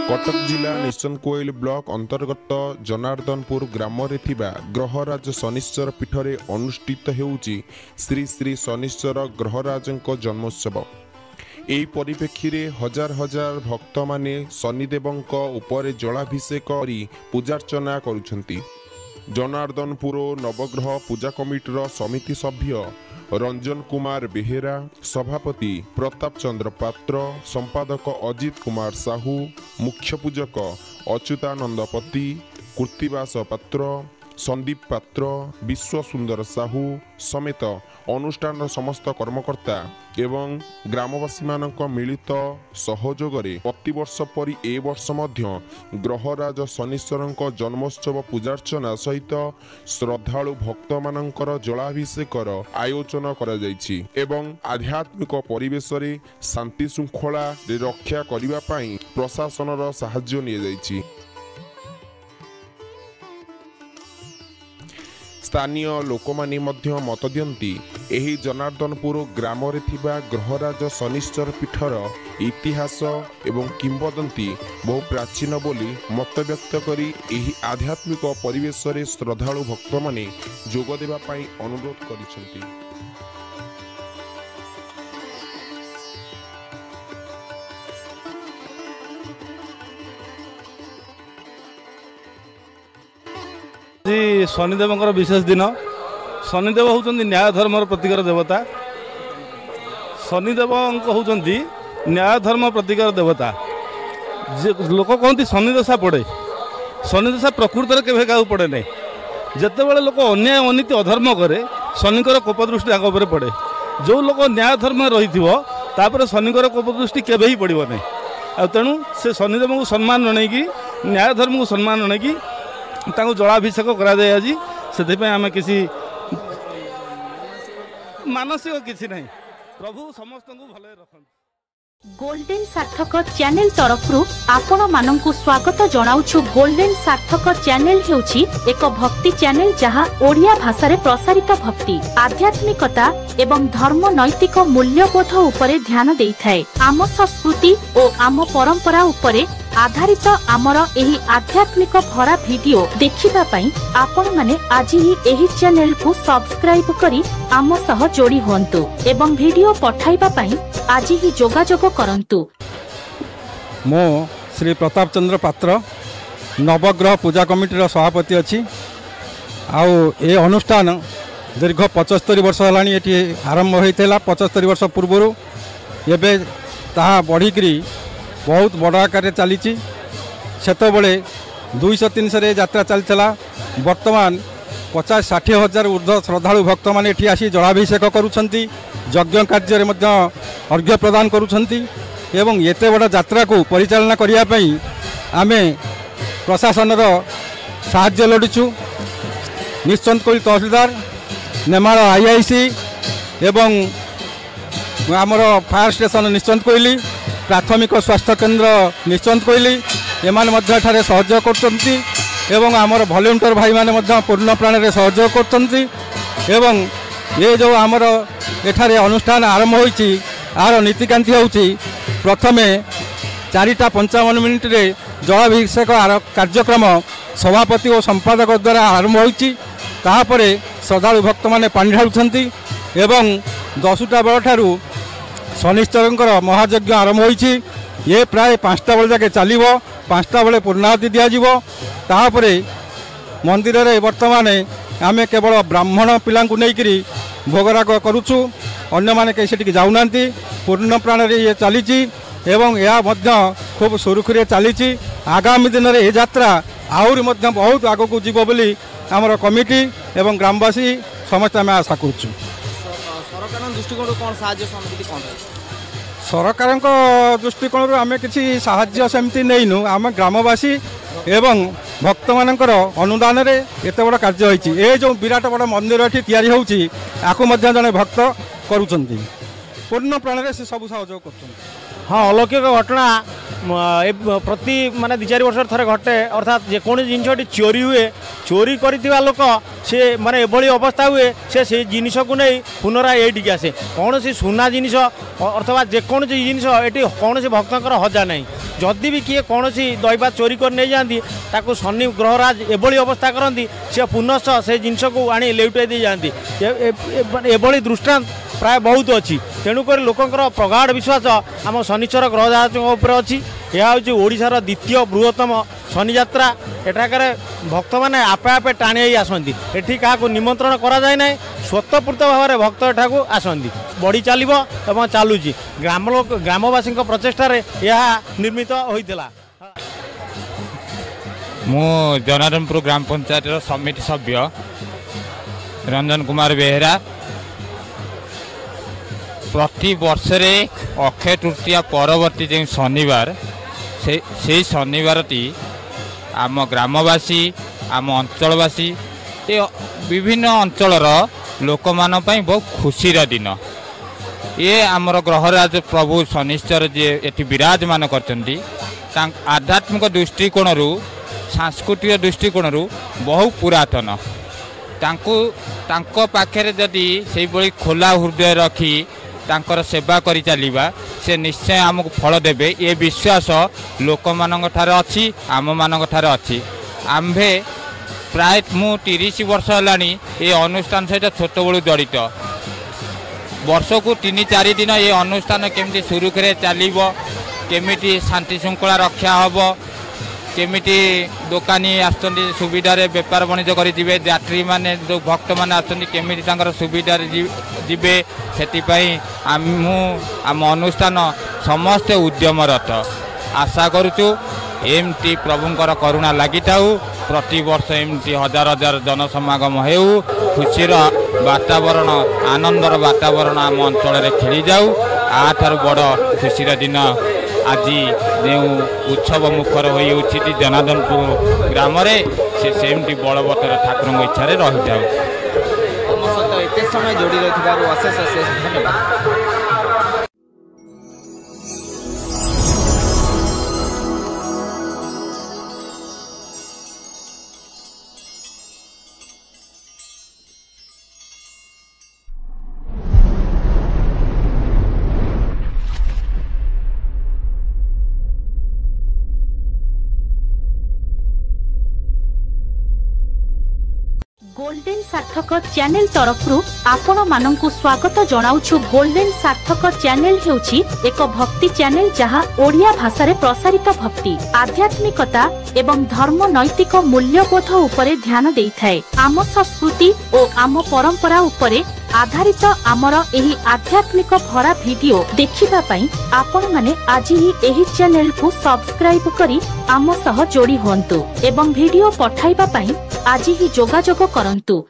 कटक जिला निशनकोइल ब्लॉक अंतर्गत जनार्दनपुर ग्राम ग्रहराज शनिश्चर पीठरे अनुष्ठित हेउची श्री श्री शनिश्चर ग्रहराज जन्मोत्सव। एही परिप्रेक्षी रे हजार हजार भक्त माने शनिदेवंक उपरे जलाभिषेक करी पूजार्चना करुछंती। जनार्दनपुर नवग्रह पूजा कमिटीर समिति सभ्य रंजन कुमार बेहेरा, सभापति प्रताप चंद्र पात्र, संपादक अजित कुमार साहू, मुख्य पूजक अच्युतानंद पति, कृतिवास पात्र, संदीप पात्र, विश्व सुंदर साहू समेत अनुष्ठान समस्त कर्मकर्ता एवं ग्रामवासी मानक मिलित सहयोगरे प्रतिवर्ष परि ए वर्ष मध्य ग्रहराज शनिश्चरक जन्मोत्सव पूजार्चना सहित श्रद्धालु भक्त मानकर जलाभिषेकर आयोजन करा जायछि एवं आध्यात्मिक परिवेश रे शांति श्रृंखला रे रक्षा करिबा पई प्रशासनर सहाय्य निया जायछि। स्थानीय लोक माने मध्य मत दियंती एही जनार्दनपुर ग्राम रे थिबा ग्रहराज शनिश्चर पीठर इतिहास एवं किंवदंती बहु प्राचीन बोली मत व्यक्त करी एही आध्यात्मिक परिवेश रे श्रद्धालु भक्त माने जोग देबा पई अनुरोध करिसेंती। शनिदेव विशेष दिन। शनिदेव होउचंदी न्याय धर्म प्रतीकर देवता। शनिदेव होउचंदी न्याय धर्म प्रतीकर देवता। लोक कहते शनिदशा पड़े, शनिदशा प्रकृत केवे क्या पड़े ना। जिते बड़े लोक अन्याय अनीति अधर्म करे शनिकर कोप दृष्टि आग पर पड़े। जो लोक न्याय धर्म रही तापर शनिकर कोप दृष्टि केवे ही पड़ो ना। तेणु से शनिदेव को सम्मान जनईकि न्याय धर्म को सम्मान जनईकि जलाभिषेक करा जाए। आज से आम किसी मानसिक किसी नहीं, प्रभु समस्त को भले रखन। गोल्डन सार्थक चैनल तरफ आपण मानंकु स्वागत जनाउछु। गोल्डन सार्थक चैनल हेउची एक भक्ति चैनल जहां ओडिया भाषा रे प्रसारित भक्ति, आध्यात्मिकता एवं धर्म नैतिक मूल्यबोध उपरे ध्यान देई थाए। आम संस्कृति और आम परंपरा उपरे आधारित आमर एही आध्यात्मिक भरा वीडियो देखिबा पई आपण माने आज ही एही चैनल को सब्सक्राइब करी आम सह जोड़ी होंतु एवं वीडियो पठाइबा पई आज ही जोगाजोग करंतु। मो श्री प्रताप चंद्र पात्र नवग्रह पूजा कमिटीर सभापति अच्छी। आउ ए अनुष्ठान दीर्घ 75 वर्ष होलानी एटी आरंभ होइतेला। 75 वर्ष पूर्व एबे ताहा बढ़िकरी बहुत बड़ आकार चली। सेतबले 200-300 यात्रा चलता। वर्तमान 50-60 हजार ऊर्ध्व श्रद्धालु भक्त मैंने ये आसी जलाभिषेक करुछंती, यज्ञ कार्य में अर्घ्य प्रदान करुछंती एवं एते बड़ यात्रा को परिचालना करिया पई आमे प्रशासनर साहाय्य लोड़ीचु। निश्चंतकोइल तहसीलदार, नेमाल आईआईसी एवं आमर फायर स्टेशन निश्चंतकोइली, प्राथमिक स्वास्थ्य केन्द्र निश्चंतकोइली एमाने मध्य ठारे सहयोग करछंती एवं आमर वॉलंटियर भाई माने मध्य पूर्ण प्राण रे सहयोग करछंती। एवं ये जो आमर एठारे अनुष्ठान आरंभ होईची आर नीतिकांति होउची प्रथमे 4:55 रे जलाभिषेक कार्यक्रम सभापति और संपादक द्वारा आरंभ होईची। ताहापरे श्रद्धालु भक्त माने पानी ढालुछंती एवं 10टा बेल ठारू शनिश्चरंकर महायज्ञ आरंभ होईची। ये प्राय 5टा बेल जाके चलिबो। 5टा बेले पूर्णाहुति दियाजिबो। ताहापरे मंदिर रे वर्तमान आमे केवल ब्राह्मण पिलांकु नेइकरी भोगराग करूछु। अन्य माने कहीं सेठी जाउनांती। पूर्ण प्राण रे ये चलीची एवं या मध्य खूब सुरुखुरे चलीची। आगामी दिन रे ए यात्रा आउरी मध्य बहुत आगकू जीवो बोली हमर कमिटी एवं ग्रामवासी समस्त आमे आशा करूछु। सरकार दृष्टिकोण कौन साहाय्य समिति कौन सरकार दृष्टिकोण आम किसी साहाय्य सेमती नहींनु। आम ग्रामवासी एवं भक्त मानकर अनुदान रे एत बड़ कार्य होईची। ए जो विराट बड़ मंदिर एठी तैयारी होउची आकु मध्य जने भक्त करूचंती। पूर्ण प्राण रे से सब सहयोग करछंती। हाँ, अलौकिक घटना प्रति माने 2-4 वर्ष थे घटे अर्थात जेकोसी जिनस चोरी हुए चोरी कर लोक सी माने एभली अवस्था हुए से जिनस को नहीं पुनराय ये आसे कौन सी सुना जिनस अथवा जेकोसी जिनस ये कौन भक्तर हजा ना जदि भी किए कौन दैवा चोरी कर नहीं जाती ताकू शनि ग्रहराज एभली अवस्था करती सी पुनश से जिनस को आनी लेउटाई दे जाती एभली दृष्टांत प्राय बहुत अच्छी तेणुक लोकंर प्रगाढ़ विश्वास आम शनिश्चर ग्रहराज अच्छी यह हूँ ओडिशार द्वितीय बृहत्तम शनि यात्रा एठाकर भक्त मैंने आपे आपे टाणी आसती एठी क्या निमंत्रण करा जाए ना स्वतःपूर्त भाव में भक्त एठाकू आसती बढ़ी चलो एवं चलुची ग्रामवासी प्रचेषार यह निर्मित होता। मु जनार्दनपुर ग्राम पंचायत समिति सभ्य रंजन कुमार बेहेरा प्रति वर्ष अक्षय तृतीया परवर्ती जो शनिवार से शनिवार आम ग्रामवासी आम अंचलवासी ये विभिन्न अंचलर लोक मान बहुत खुशीर दिन ये आमर ग्रहराज प्रभु शनिश्चर जी ये विराजमान करछंती आध्यात्मिक दृष्टिकोण सांस्कृतिक दृष्टिकोण बहु पुरातन तांको पाखे जदि से खोला हृदय रखी तांकर सेवा करी चलिबा से निश्चय आमको फल देबे ये विश्वास लोक मानक ठारे अछि आम मानक ठारे अछि आम्भे प्राय मु 30 वर्ष हलानी ये अनुष्ठान सहित छोट बलू जड़ित वर्ष को 3-4 दिन ये अनुष्ठान केमती सुरुखुरे चलिबो केमिटी शांति श्रृंखला रक्षा हबो केमिटी दोकानी आसुँच सुविधार बेपार वाणिज्य करेंगे यात्री मैंने जो भक्त मैंने आसमिटी सुविधार जीवे से आम अनुष्ठान समस्ते उद्यमरत आशा करुचु एमती प्रभुंकर करुणा लगी प्रति वर्ष एमती हजार हजार जनसमागम हो खुशीर वातावरण आनंदर वातावरण आम अंचल खेली जाऊ आठार बड़ खुशीर दिन आज जो उत्सव मुखर होती जनार्दनपुर ग्राम से सेमती बलवत्तर ठाकुर इच्छा रही था एत समय जोड़ी रही अशेष अशेष धन्यवाद। गोल्डन सार्थक चैनल तरफ आपण मानंकु स्वागत जनाउछु। गोल्डन सार्थक चैनल हेउची एक भक्ति चैनल जहां ओडिया भाषा रे प्रसारित भक्ति आध्यात्मिकता एवं धर्म नैतिक मूल्यबोध उपरे ध्यान देइथाय। आम संस्कृति और आम परंपरा उपरे आधारित आमर एही आध्यात्मिक भरा वीडियो देखिबा पई आपण माने आज ही एही चैनल को सब्सक्राइब करी आम सह जोड़ी होंतु एवं वीडियो पठाइबा पई आज ही जोगाजोग करंतु।